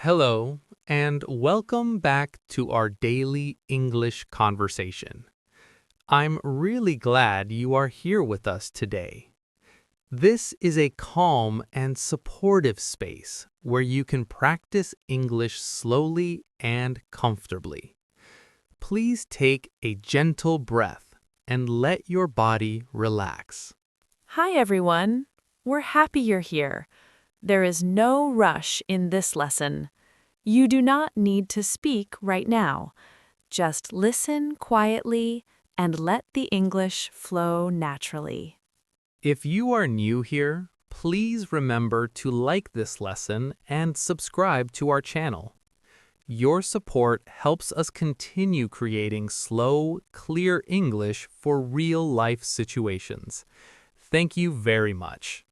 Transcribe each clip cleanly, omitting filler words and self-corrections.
Hello, and welcome back to our daily English conversation. I'm really glad you are here with us today. This is a calm and supportive space where you can practice English slowly and comfortably. Please take a gentle breath and let your body relax. Hi, everyone. We're happy you're here. There is no rush in this lesson. You do not need to speak right now. Just listen quietly and let the English flow naturally. If you are new here, please remember to like this lesson and subscribe to our channel. Your support helps us continue creating slow, clear English for real-life situations. Thank you very much.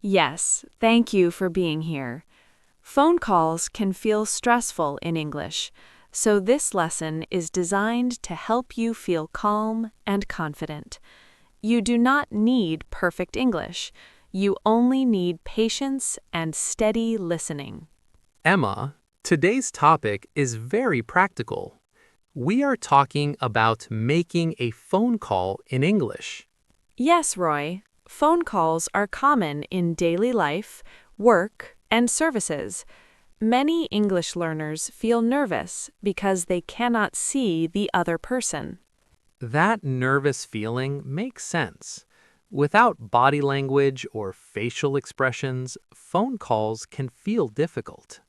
Yes, thank you for being here. Phone calls can feel stressful in English, so this lesson is designed to help you feel calm and confident. You do not need perfect English. You only need patience and steady listening. Emma, today's topic is very practical. We are talking about making a phone call in English. Yes, Roy, phone calls are common in daily life, work, and services. Many English learners feel nervous because they cannot see the other person. That nervous feeling makes sense. Without body language or facial expressions, phone calls can feel difficult.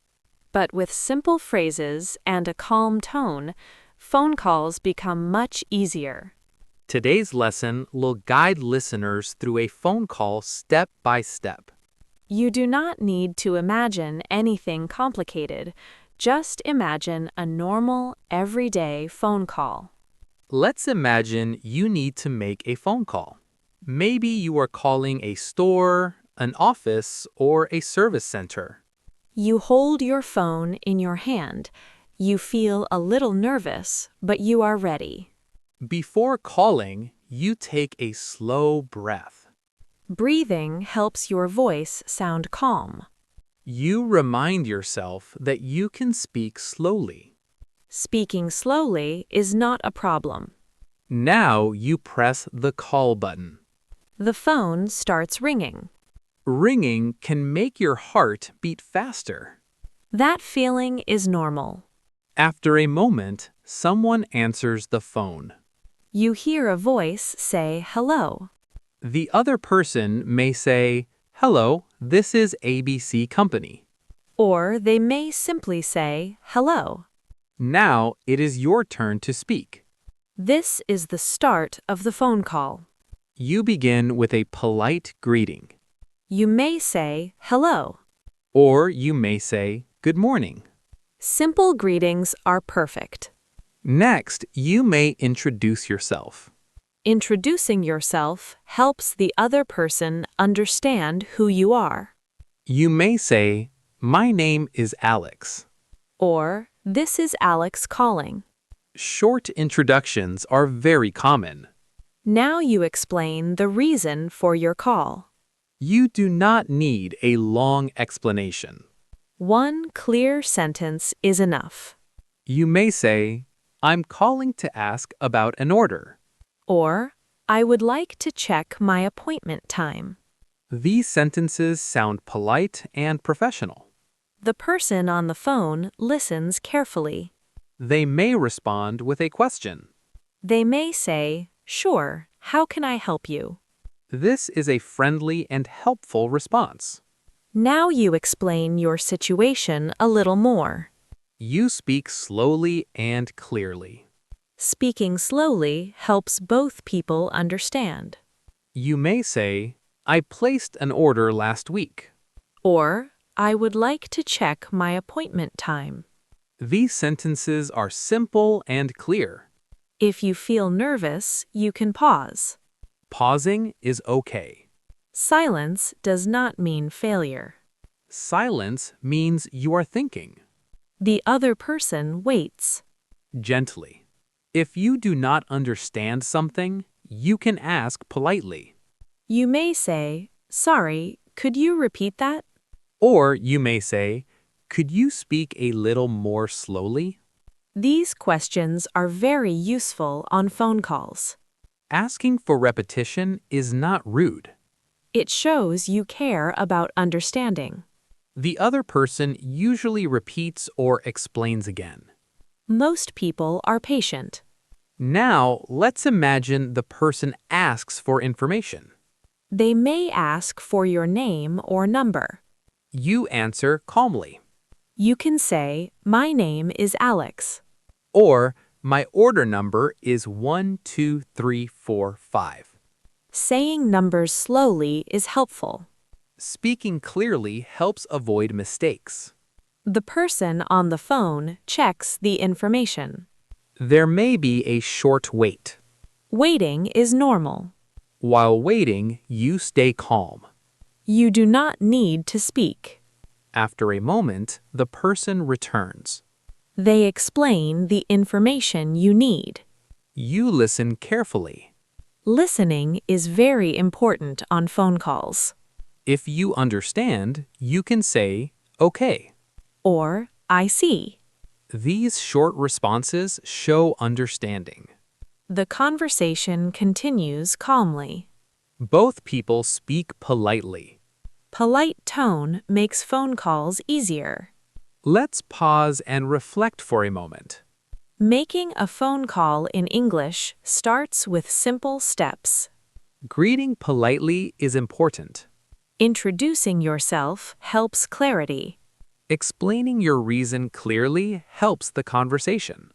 But with simple phrases and a calm tone, phone calls become much easier. Today's lesson will guide listeners through a phone call step by step. You do not need to imagine anything complicated. Just imagine a normal, everyday phone call. Let's imagine you need to make a phone call. Maybe you are calling a store, an office, or a service center. You hold your phone in your hand. You feel a little nervous, but you are ready. Before calling, you take a slow breath. Breathing helps your voice sound calm. You remind yourself that you can speak slowly. Speaking slowly is not a problem. Now you press the call button. The phone starts ringing. Ringing can make your heart beat faster. That feeling is normal. After a moment, someone answers the phone. You hear a voice say hello. The other person may say, "Hello, this is ABC Company." Or they may simply say hello. Now it is your turn to speak. This is the start of the phone call. You begin with a polite greeting. You may say hello. Or you may say, "Good morning." Simple greetings are perfect. Next, you may introduce yourself. Introducing yourself helps the other person understand who you are. You may say, "My name is Alex." Or, this is Alex calling. Short introductions are very common. Now you explain the reason for your call. You do not need a long explanation. One clear sentence is enough. You may say, "I'm calling to ask about an order." Or, I would like to check my appointment time. These sentences sound polite and professional. The person on the phone listens carefully. They may respond with a question. They may say, "Sure, how can I help you?" This is a friendly and helpful response. Now you explain your situation a little more. You speak slowly and clearly. Speaking slowly helps both people understand. You may say, "I placed an order last week." Or, I would like to check my appointment time. These sentences are simple and clear. If you feel nervous, you can pause. Pausing is okay. Silence does not mean failure. Silence means you are thinking. The other person waits. Gently. If you do not understand something, you can ask politely. You may say, "Sorry, could you repeat that?" Or you may say, Could you speak a little more slowly? These questions are very useful on phone calls. Asking for repetition is not rude. It shows you care about understanding. The other person usually repeats or explains again. Most people are patient. Now, let's imagine the person asks for information. They may ask for your name or number. You answer calmly. You can say, "My name is Alex." Or, my order number is 12345. Saying numbers slowly is helpful. Speaking clearly helps avoid mistakes. The person on the phone checks the information. There may be a short wait. Waiting is normal. While waiting, you stay calm. You do not need to speak. After a moment, the person returns. They explain the information you need. You listen carefully. Listening is very important on phone calls. If you understand, you can say, "Okay." Or, "I see." These short responses show understanding. The conversation continues calmly. Both people speak politely. Polite tone makes phone calls easier. Let's pause and reflect for a moment. Making a phone call in English starts with simple steps. Greeting politely is important. Introducing yourself helps clarity. Explaining your reason clearly helps the conversation.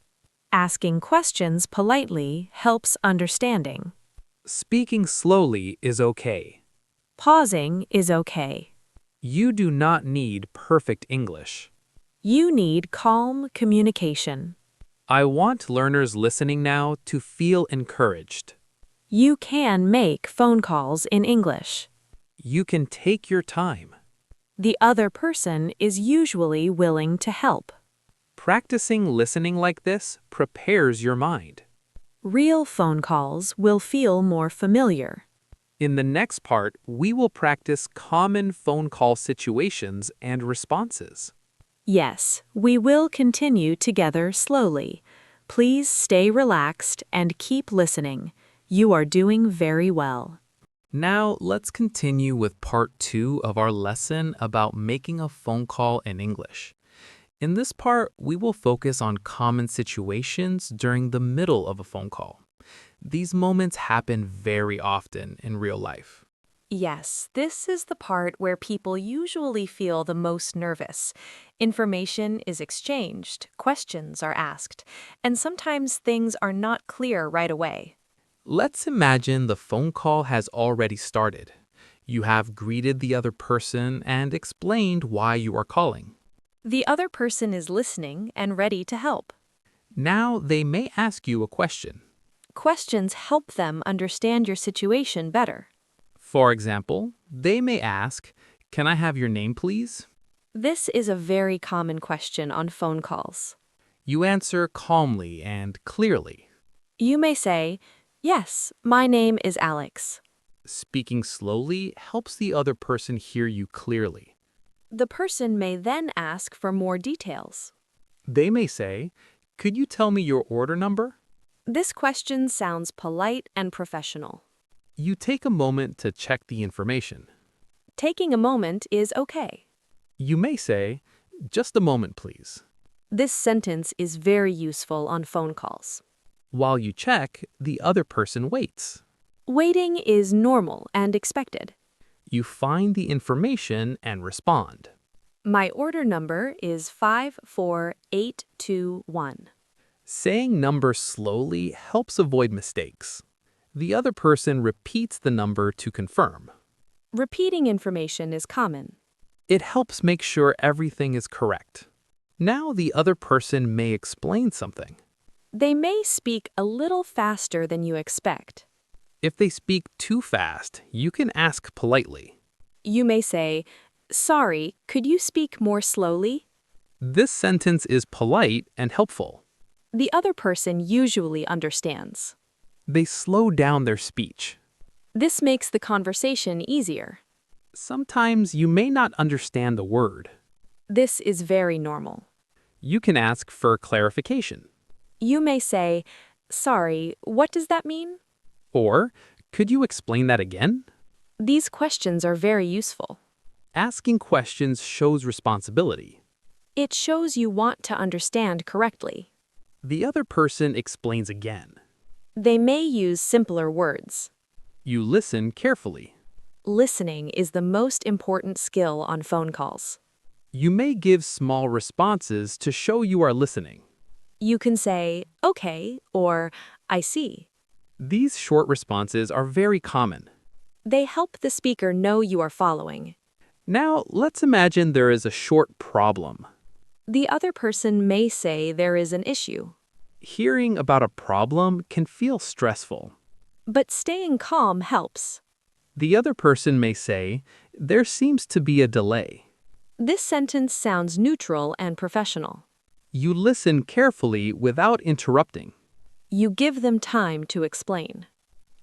Asking questions politely helps understanding. Speaking slowly is okay. Pausing is okay. You do not need perfect English. You need calm communication. I want learners listening now to feel encouraged. You can make phone calls in English. You can take your time. The other person is usually willing to help. Practicing listening like this prepares your mind. Real phone calls will feel more familiar. In the next part, we will practice common phone call situations and responses. Yes, we will continue together slowly. Please stay relaxed and keep listening. You are doing very well. Now, let's continue with part 2 of our lesson about making a phone call in English. In this part, we will focus on common situations during the middle of a phone call. These moments happen very often in real life. Yes, this is the part where people usually feel the most nervous. Information is exchanged, questions are asked, and sometimes things are not clear right away. Let's imagine the phone call has already started. You have greeted the other person and explained why you are calling. The other person is listening and ready to help. Now they may ask you a question. Questions help them understand your situation better. For example, they may ask, "Can I have your name, please?" This is a very common question on phone calls. You answer calmly and clearly. You may say, "Yes, my name is Alex." Speaking slowly helps the other person hear you clearly. The person may then ask for more details. They may say, "Could you tell me your order number?" This question sounds polite and professional. You take a moment to check the information. Taking a moment is okay. You may say, "Just a moment, please." This sentence is very useful on phone calls. While you check, the other person waits. Waiting is normal and expected. You find the information and respond. My order number is 54821. Saying numbers slowly helps avoid mistakes. The other person repeats the number to confirm. Repeating information is common. It helps make sure everything is correct. Now the other person may explain something. They may speak a little faster than you expect. If they speak too fast, you can ask politely. You may say, "Sorry, could you speak more slowly?" This sentence is polite and helpful. The other person usually understands. They slow down their speech. This makes the conversation easier. Sometimes you may not understand the word. This is very normal. You can ask for clarification. You may say, "Sorry, what does that mean?" Or, could you explain that again? These questions are very useful. Asking questions shows responsibility. It shows you want to understand correctly. The other person explains again. They may use simpler words. You listen carefully. Listening is the most important skill on phone calls. You may give small responses to show you are listening. You can say, "Okay," or "I see." These short responses are very common. They help the speaker know you are following. Now, let's imagine there is a short problem. The other person may say there is an issue. Hearing about a problem can feel stressful. But staying calm helps. The other person may say, "There seems to be a delay." This sentence sounds neutral and professional. You listen carefully without interrupting. You give them time to explain.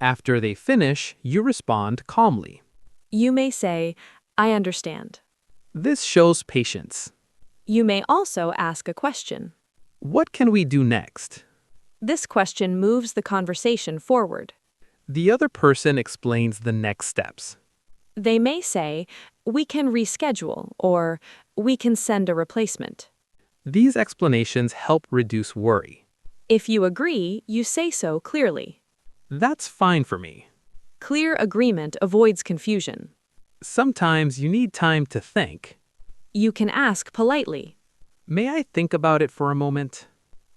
After they finish, you respond calmly. You may say, "I understand." This shows patience. You may also ask a question. What can we do next? This question moves the conversation forward. The other person explains the next steps. They may say, "We can reschedule," or "We can send a replacement." These explanations help reduce worry. If you agree, you say so clearly. That's fine for me. Clear agreement avoids confusion. Sometimes you need time to think. You can ask politely. May I think about it for a moment?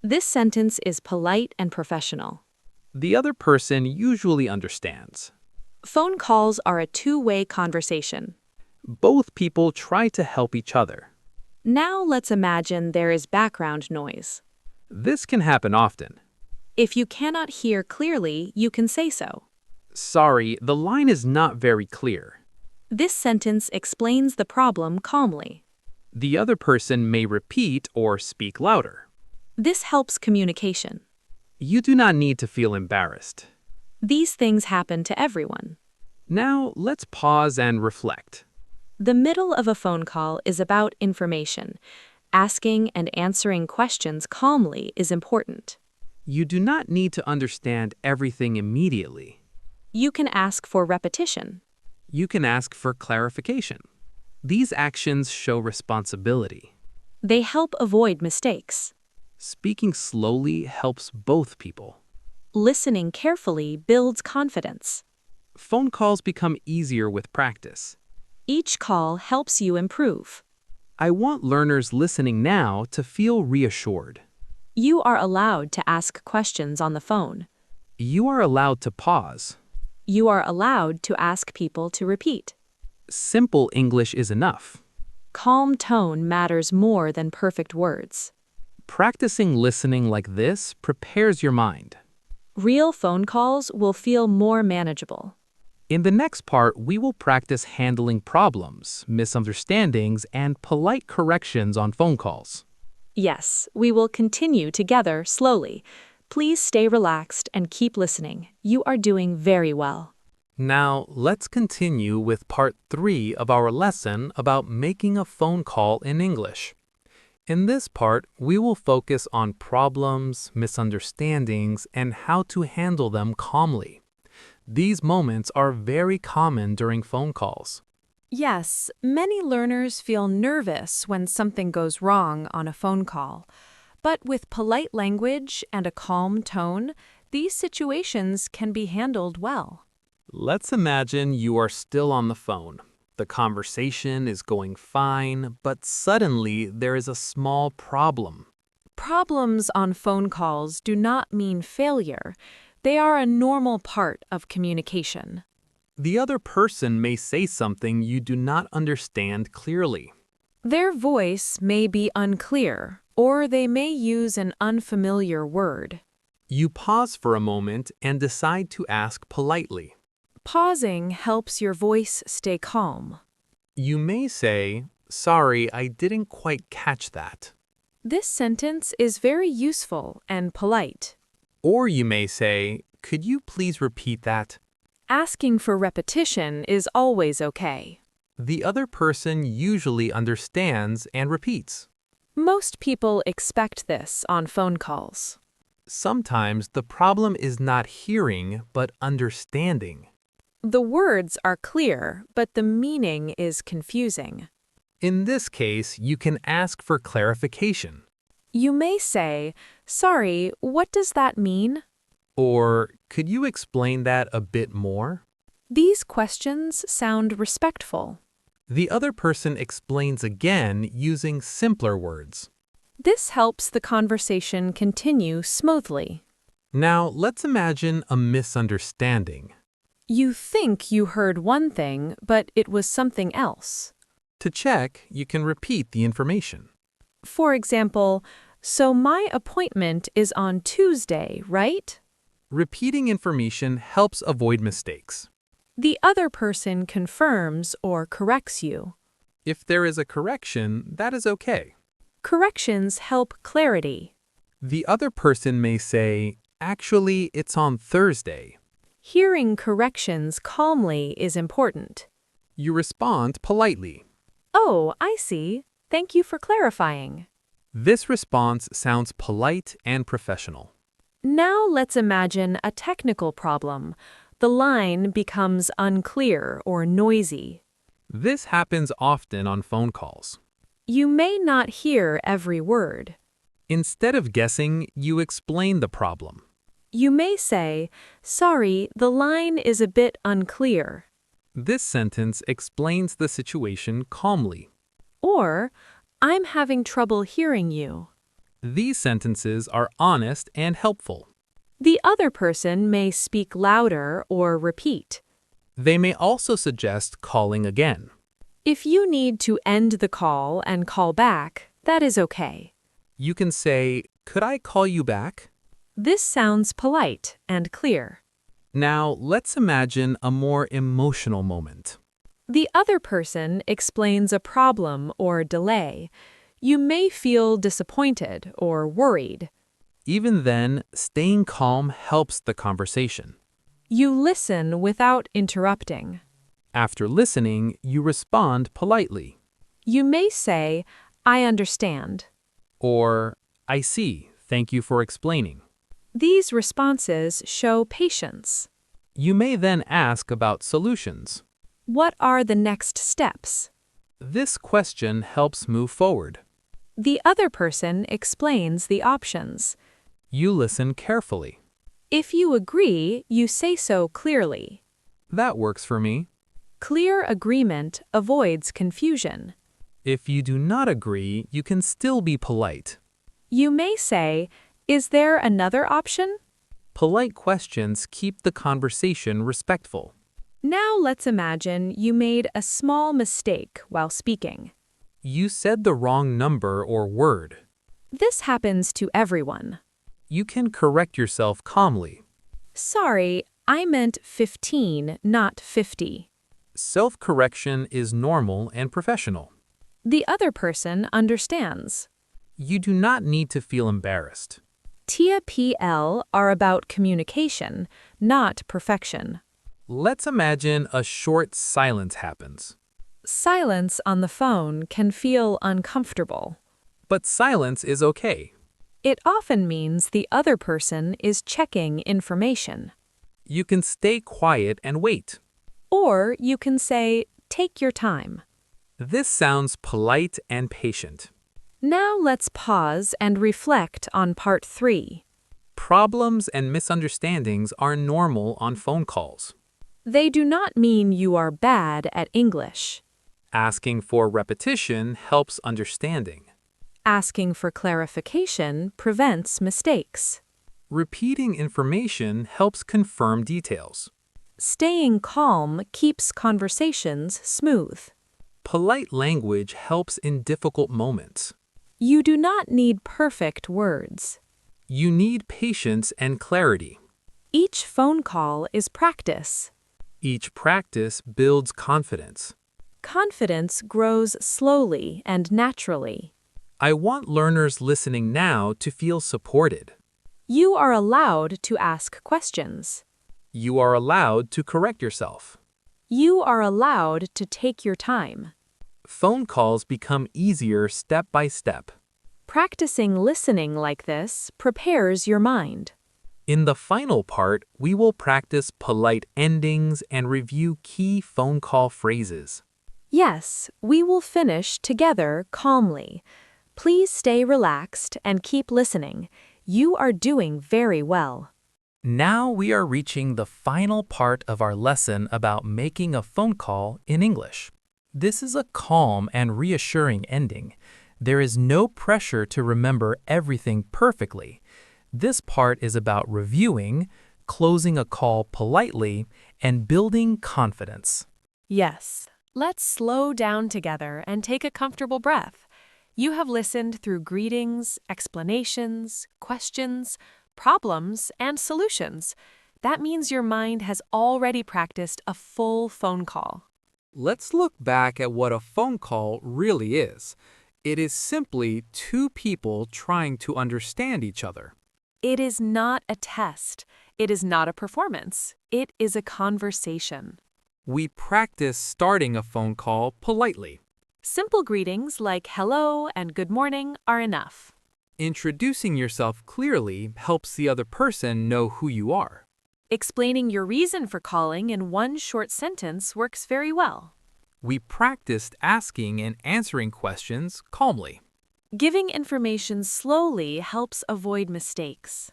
This sentence is polite and professional. The other person usually understands. Phone calls are a two-way conversation. Both people try to help each other. Now let's imagine there is background noise. This can happen often. If you cannot hear clearly, you can say so. Sorry, the line is not very clear. This sentence explains the problem calmly. The other person may repeat or speak louder. This helps communication. You do not need to feel embarrassed. These things happen to everyone. Now, let's pause and reflect. The middle of a phone call is about information. Asking and answering questions calmly is important. You do not need to understand everything immediately. You can ask for repetition. You can ask for clarification. These actions show responsibility. They help avoid mistakes. Speaking slowly helps both people. Listening carefully builds confidence. Phone calls become easier with practice. Each call helps you improve. I want learners listening now to feel reassured. You are allowed to ask questions on the phone. You are allowed to pause. You are allowed to ask people to repeat. Simple English is enough. Calm tone matters more than perfect words. Practicing listening like this prepares your mind. Real phone calls will feel more manageable. In the next part, we will practice handling problems, misunderstandings, and polite corrections on phone calls. Yes, we will continue together slowly. Please stay relaxed and keep listening. You are doing very well. Now, let's continue with part 3 of our lesson about making a phone call in English. In this part, we will focus on problems, misunderstandings, and how to handle them calmly. These moments are very common during phone calls. Yes, many learners feel nervous when something goes wrong on a phone call. But with polite language and a calm tone, these situations can be handled well. Let's imagine you are still on the phone. The conversation is going fine, but suddenly there is a small problem. Problems on phone calls do not mean failure. They are a normal part of communication. The other person may say something you do not understand clearly. Their voice may be unclear, or they may use an unfamiliar word. You pause for a moment and decide to ask politely. Pausing helps your voice stay calm. You may say, "Sorry, I didn't quite catch that." This sentence is very useful and polite. Or you may say, "Could you please repeat that?" Asking for repetition is always okay. The other person usually understands and repeats. Most people expect this on phone calls. Sometimes the problem is not hearing, but understanding. The words are clear, but the meaning is confusing. In this case, you can ask for clarification. You may say, "Sorry, what does that mean?" Or, could you explain that a bit more? These questions sound respectful. The other person explains again using simpler words. This helps the conversation continue smoothly. Now, let's imagine a misunderstanding. You think you heard one thing, but it was something else. To check, you can repeat the information. For example, "So my appointment is on Tuesday, right?" Repeating information helps avoid mistakes. The other person confirms or corrects you. If there is a correction, that is okay. Corrections help clarity. The other person may say, "Actually, it's on Thursday." Hearing corrections calmly is important. You respond politely. "Oh, I see. Thank you for clarifying." This response sounds polite and professional. Now let's imagine a technical problem. The line becomes unclear or noisy. This happens often on phone calls. You may not hear every word. Instead of guessing, you explain the problem. You may say, "Sorry, the line is a bit unclear." This sentence explains the situation calmly. Or, "I'm having trouble hearing you." These sentences are honest and helpful. The other person may speak louder or repeat. They may also suggest calling again. If you need to end the call and call back, that is okay. You can say, "Could I call you back?" This sounds polite and clear. Now, let's imagine a more emotional moment. The other person explains a problem or delay. You may feel disappointed or worried. Even then, staying calm helps the conversation. You listen without interrupting. After listening, you respond politely. You may say, "I understand." Or, "I see, thank you for explaining." These responses show patience. You may then ask about solutions. What are the next steps? This question helps move forward. The other person explains the options. You listen carefully. If you agree, you say so clearly. That works for me. Clear agreement avoids confusion. If you do not agree, you can still be polite. You may say, "Is there another option?" Polite questions keep the conversation respectful. Now let's imagine you made a small mistake while speaking. You said the wrong number or word. This happens to everyone. You can correct yourself calmly. "Sorry, I meant 15, not 50. Self-correction is normal and professional. The other person understands. You do not need to feel embarrassed. TIA-PL are about communication, not perfection. Let's imagine a short silence happens. Silence on the phone can feel uncomfortable. But silence is okay. It often means the other person is checking information. You can stay quiet and wait. Or you can say, "Take your time." This sounds polite and patient. Now let's pause and reflect on part 3. Problems and misunderstandings are normal on phone calls. They do not mean you are bad at English. Asking for repetition helps understanding. Asking for clarification prevents mistakes. Repeating information helps confirm details. Staying calm keeps conversations smooth. Polite language helps in difficult moments. You do not need perfect words. You need patience and clarity. Each phone call is practice. Each practice builds confidence. Confidence grows slowly and naturally. I want learners listening now to feel supported. You are allowed to ask questions. You are allowed to correct yourself. You are allowed to take your time. Phone calls become easier step by step. Practicing listening like this prepares your mind. In the final part, we will practice polite endings and review key phone call phrases. Yes, we will finish together calmly. Please stay relaxed and keep listening. You are doing very well. Now we are reaching the final part of our lesson about making a phone call in English. This is a calm and reassuring ending. There is no pressure to remember everything perfectly. This part is about reviewing, closing a call politely, and building confidence. Yes, let's slow down together and take a comfortable breath. You have listened through greetings, explanations, questions, problems, and solutions. That means your mind has already practiced a full phone call. Let's look back at what a phone call really is. It is simply two people trying to understand each other. It is not a test. It is not a performance. It is a conversation. We practice starting a phone call politely. Simple greetings like hello and good morning are enough. Introducing yourself clearly helps the other person know who you are. Explaining your reason for calling in one short sentence works very well. We practiced asking and answering questions calmly. Giving information slowly helps avoid mistakes.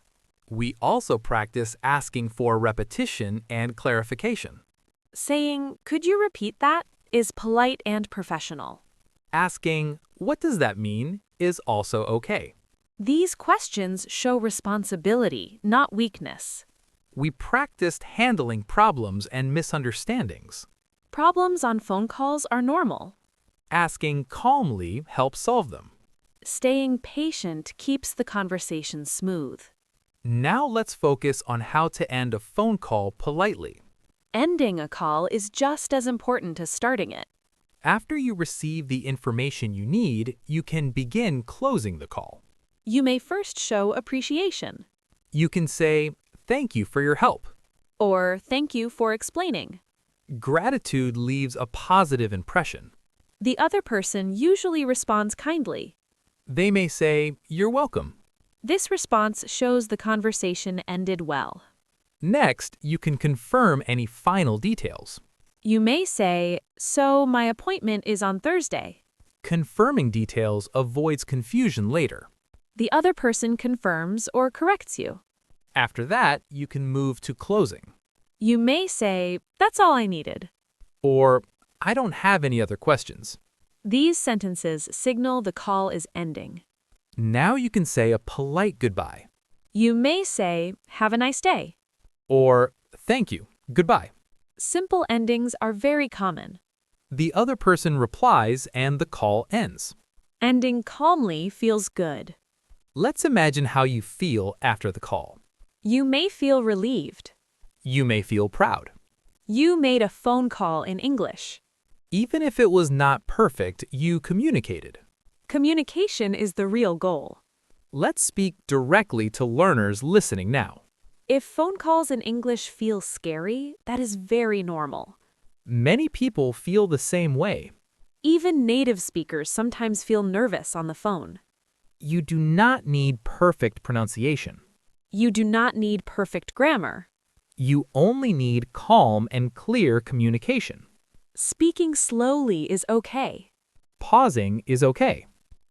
We also practice asking for repetition and clarification. Saying, "Could you repeat that?" is polite and professional. Asking, "What does that mean?" is also okay. These questions show responsibility, not weakness. We practiced handling problems and misunderstandings. Problems on phone calls are normal. Asking calmly helps solve them. Staying patient keeps the conversation smooth. Now let's focus on how to end a phone call politely. Ending a call is just as important as starting it. After you receive the information you need, you can begin closing the call. You may first show appreciation, You can say, "Thank you for your help." or "Thank you for explaining." Gratitude leaves a positive impression. The other person usually responds kindly. They may say, "You're welcome." This response shows the conversation ended well. Next, you can confirm any final details. You may say, "So my appointment is on Thursday." Confirming details avoids confusion later. The other person confirms or corrects you. After that, you can move to closing. You may say, "That's all I needed." Or, "I don't have any other questions." These sentences signal the call is ending. Now you can say a polite goodbye. You may say, "Have a nice day." Or, "Thank you, goodbye." Simple endings are very common. The other person replies and the call ends. Ending calmly feels good. Let's imagine how you feel after the call. You may feel relieved. You may feel proud. You made a phone call in English. Even if it was not perfect, you communicated. Communication is the real goal. Let's speak directly to learners listening now. If phone calls in English feel scary, that is very normal. Many people feel the same way. Even native speakers sometimes feel nervous on the phone. You do not need perfect pronunciation. You do not need perfect grammar. You only need calm and clear communication. Speaking slowly is okay. Pausing is okay.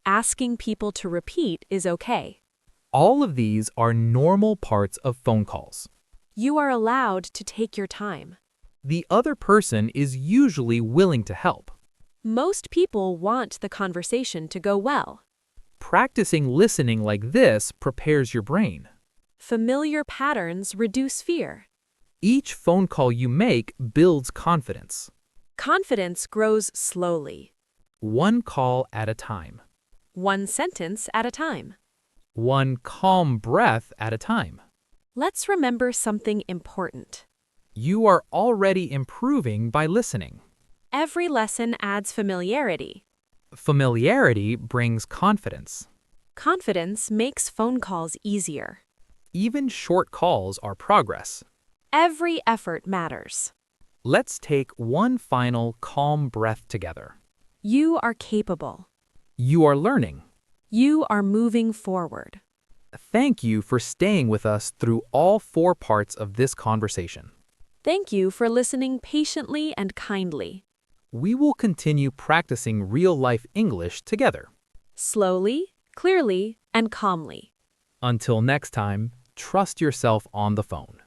Asking people to repeat is okay. All of these are normal parts of phone calls. You are allowed to take your time. The other person is usually willing to help. Most people want the conversation to go well. Practicing listening like this prepares your brain. Familiar patterns reduce fear. Each phone call you make builds confidence. Confidence grows slowly. One call at a time. One sentence at a time. One calm breath at a time. Let's remember something important. You are already improving by listening. Every lesson adds familiarity. Familiarity brings confidence. Confidence makes phone calls easier. Even short calls are progress. Every effort matters. Let's take one final calm breath together. You are capable. You are learning. You are moving forward. Thank you for staying with us through all 4 parts of this conversation. Thank you for listening patiently and kindly. We will continue practicing real-life English together. Slowly, clearly, and calmly. Until next time, trust yourself on the phone.